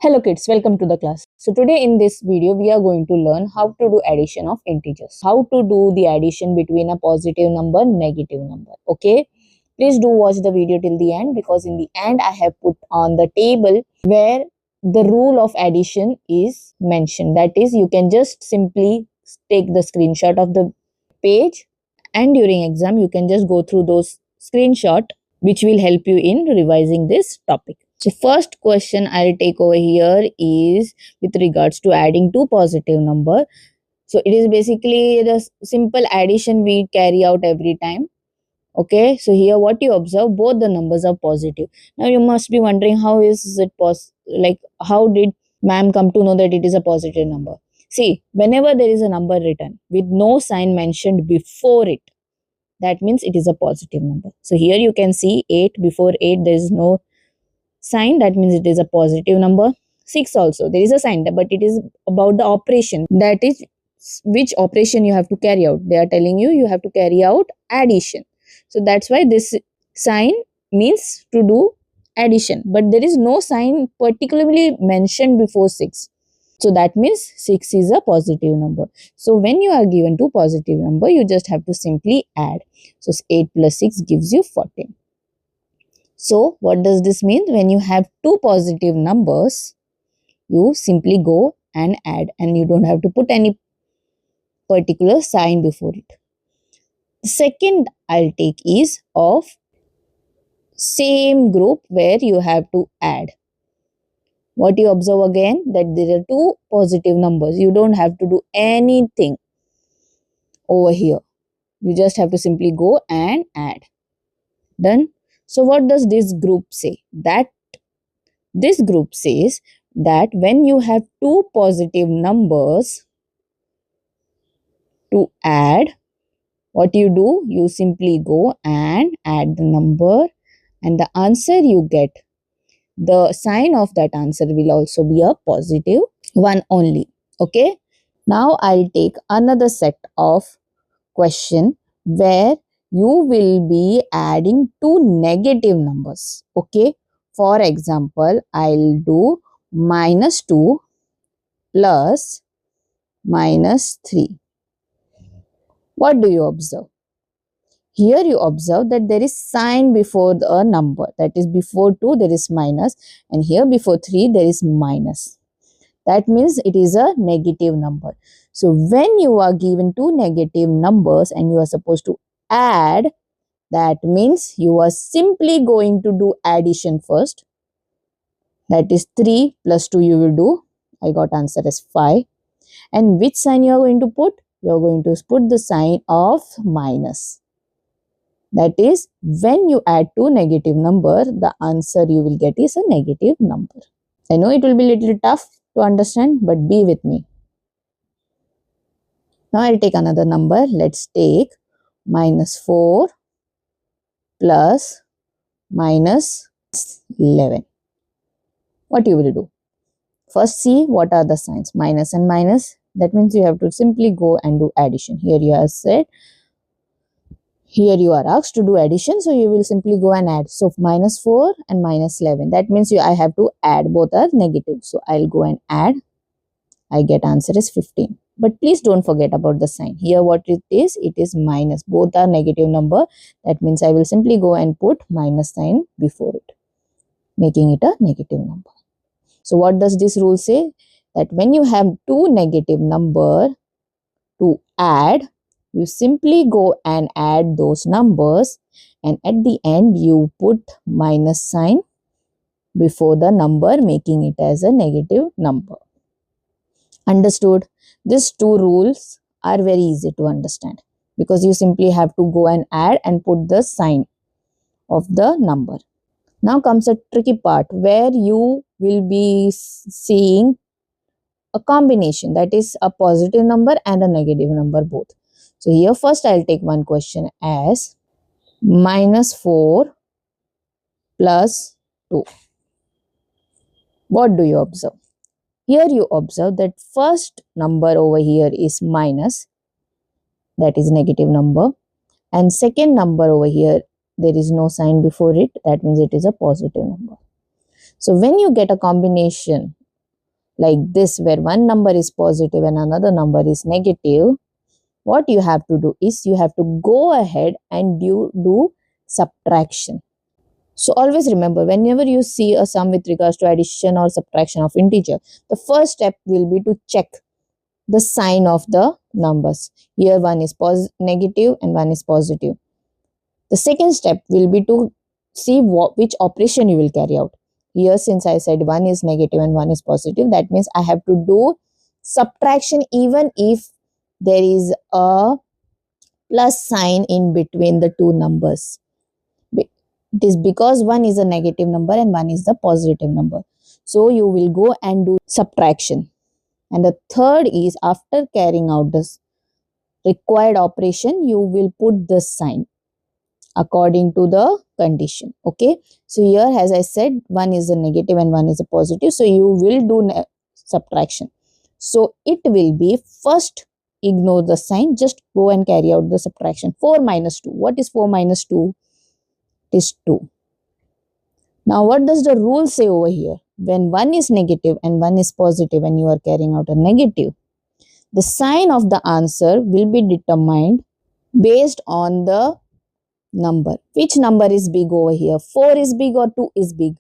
Hello kids, welcome to the class. So today in this video we are going to learn how to do addition of integers. How to do the addition between a positive number, negative number. Okay. Please do watch the video till the end because in the end I have put on the table where the rule of addition is mentioned. That is, you can just simply take the screenshot of the page and during exam you can just go through those screenshot which will help you in revising this topic. So first question I'll take over here is with regards to adding two positive number. So it is basically the simple addition we carry out every time. Okay, so here what you observe, both the numbers are positive. Now you must be wondering how is it how did ma'am come to know that it is a positive number? See, whenever there is a number written with no sign mentioned before it, that means it is a positive number. So here you can see 8, before 8 there is no sign, that means it is a positive number. 6 also there is a sign, but it is about the operation, that is which operation you have to carry out. They are telling you have to carry out addition, so that's why this sign means to do addition, but there is no sign particularly mentioned before 6, so that means 6 is a positive number. So when you are given two positive number, you just have to simply add. So 8 plus 6 gives you 14. So what does this mean? When you have two positive numbers, you simply go and add and you don't have to put any particular sign before it. The second I'll take is of same group where you have to add. What you observe again, that there are two positive numbers. You don't have to do anything over here. You just have to simply go and add. Done. So what does this group say? That this group says that when you have two positive numbers to add, what you do? You simply go and add the number and the answer you get, the sign of that answer will also be a positive one only. Okay. Now I'll take another set of question where you will be adding two negative numbers. Okay. For example, I'll do -2 plus -3. What do you observe? Here you observe that there is sign before a number. That is, before 2 there is minus and here before 3 there is minus. That means it is a negative number. So when you are given two negative numbers and you are supposed to add, that means you are simply going to do addition first. That is 3 plus 2 you will do. I got answer as 5. And which sign you are going to put? You are going to put the sign of minus. That is, when you add two negative number, the answer you will get is a negative number. I know it will be a little tough to understand, but be with me. Now I'll take another number. Let's take -4 plus -11. What you will do? First see what are the signs. Minus and minus. That means you have to simply go and do addition. Here you have said, here you are asked to do addition, so you will simply go and add. So -4 and -11. That means I have to add. Both are negative. So I'll go and add. I get answer is 15. But please don't forget about the sign. Here what it is minus. Both are negative number. That means I will simply go and put minus sign before it, making it a negative number. So what does this rule say? That when you have two negative number to add, you simply go and add those numbers and at the end you put minus sign before the number, making it as a negative number. Understood? These two rules are very easy to understand because you simply have to go and add and put the sign of the number. Now comes a tricky part where you will be seeing a combination, that is a positive number and a negative number both. So here first I'll take one question as -4 plus 2. What do you observe? Here you observe that first number over here is minus, that is negative number, and second number over here there is no sign before it, that means it is a positive number. So when you get a combination like this, where one number is positive and another number is negative, what you have to do is you have to go ahead and you do subtraction. So always remember, whenever you see a sum with regards to addition or subtraction of integer, the first step will be to check the sign of the numbers. Here one is negative and one is positive. The second step will be to see which operation you will carry out. Here, since I said one is negative and one is positive, that means I have to do subtraction even if there is a plus sign in between the two numbers. It is because one is a negative number and one is the positive number. So you will go and do subtraction. And the third is, after carrying out this required operation, you will put the sign according to the condition. Okay. So here, as I said, one is a negative and one is a positive. So you will do subtraction. So it will be, first ignore the sign, just go and carry out the subtraction. 4 minus 2. What is 4 minus 2? It is 2. Now what does the rule say over here? When one is negative and one is positive and you are carrying out a negative, the sign of the answer will be determined based on the number. Which number is big over here? 4 is big or 2 is big?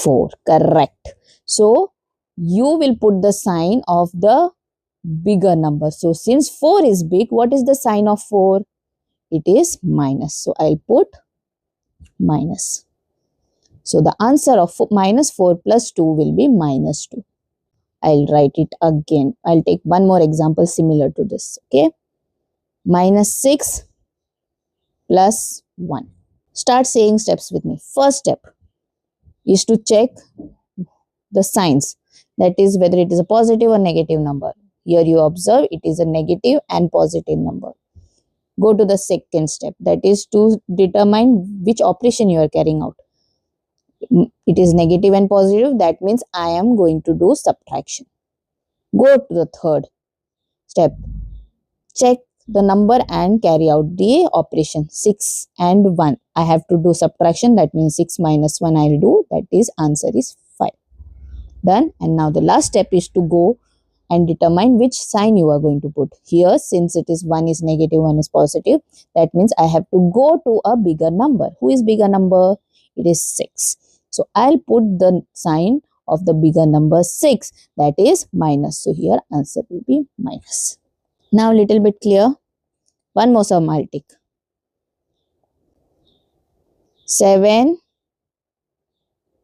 4. Correct. So you will put the sign of the bigger number. So since 4 is big, what is the sign of 4? It is minus. So I'll put minus. So the answer of minus 4 plus 2 will be minus 2. I'll write it again. I'll take one more example similar to this. Okay. Minus 6 plus 1. Start saying steps with me. First step is to check the signs. That is whether it is a positive or negative number. Here you observe it is a negative and positive number. Go to the second step. That is to determine which operation you are carrying out. It is negative and positive. That means I am going to do subtraction. Go to the third step. Check the number and carry out the operation. 6 and 1. I have to do subtraction. That means 6 minus 1 I will do. That is answer is 5. Done. And now the last step is to go and determine which sign you are going to put. Here, since it is one is negative, one is positive, that means I have to go to a bigger number. Who is bigger number? It is 6. So I'll put the sign of the bigger number 6, that is minus. So here answer will be minus. Now little bit clear. One more sum I'll take. 7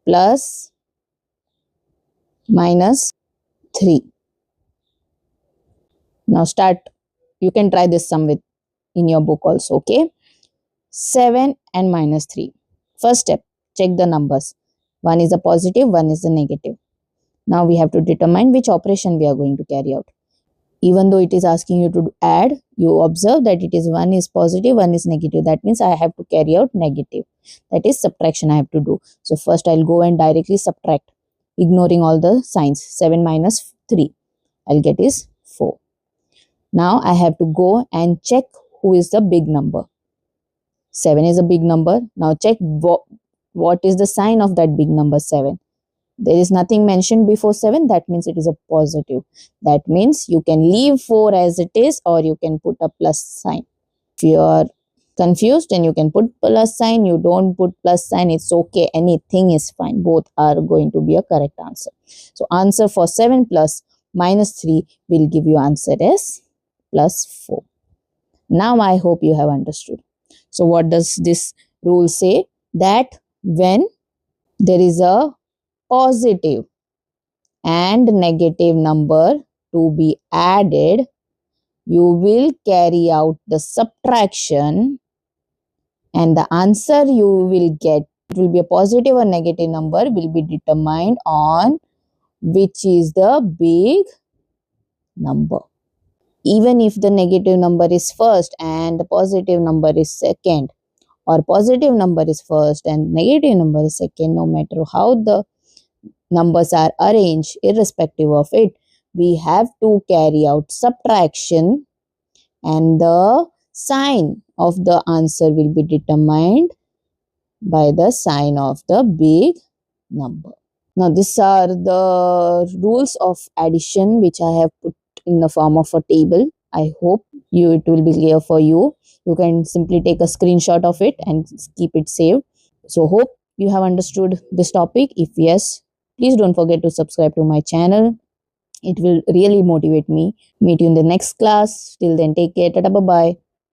plus minus 3. Now start. You can try this sum with in your book also. Okay. 7 and minus 3. First step, check the numbers. One is a positive, one is a negative. Now we have to determine which operation we are going to carry out. Even though it is asking you to add, you observe that it is one is positive, one is negative. That means I have to carry out negative. That is subtraction I have to do. So first I'll go and directly subtract, ignoring all the signs. 7 minus 3. I'll get is 4. Now I have to go and check who is the big number. 7 is a big number. Now check what is the sign of that big number 7. There is nothing mentioned before 7. That means it is a positive. That means you can leave 4 as it is or you can put a plus sign. If you are confused, then you can put plus sign. You don't put plus sign. It's okay. Anything is fine. Both are going to be a correct answer. So answer for 7 plus minus 3 will give you answer as plus 4. Now I hope you have understood. So what does this rule say? That when there is a positive and negative number to be added, you will carry out the subtraction and the answer you will get, it will be a positive or negative number, will be determined on which is the big number. Even if the negative number is first and the positive number is second, or positive number is first and negative number is second, no matter how the numbers are arranged, irrespective of it, we have to carry out subtraction and the sign of the answer will be determined by the sign of the big number. Now these are the rules of addition which I have put in the form of a table. I hope it will be clear for you. You can simply take a screenshot of it and keep it saved. So hope you have understood this topic. If yes, please don't forget to subscribe to my channel. It will really motivate me. Meet you in the next class. Till then, take care. Tata, bye bye.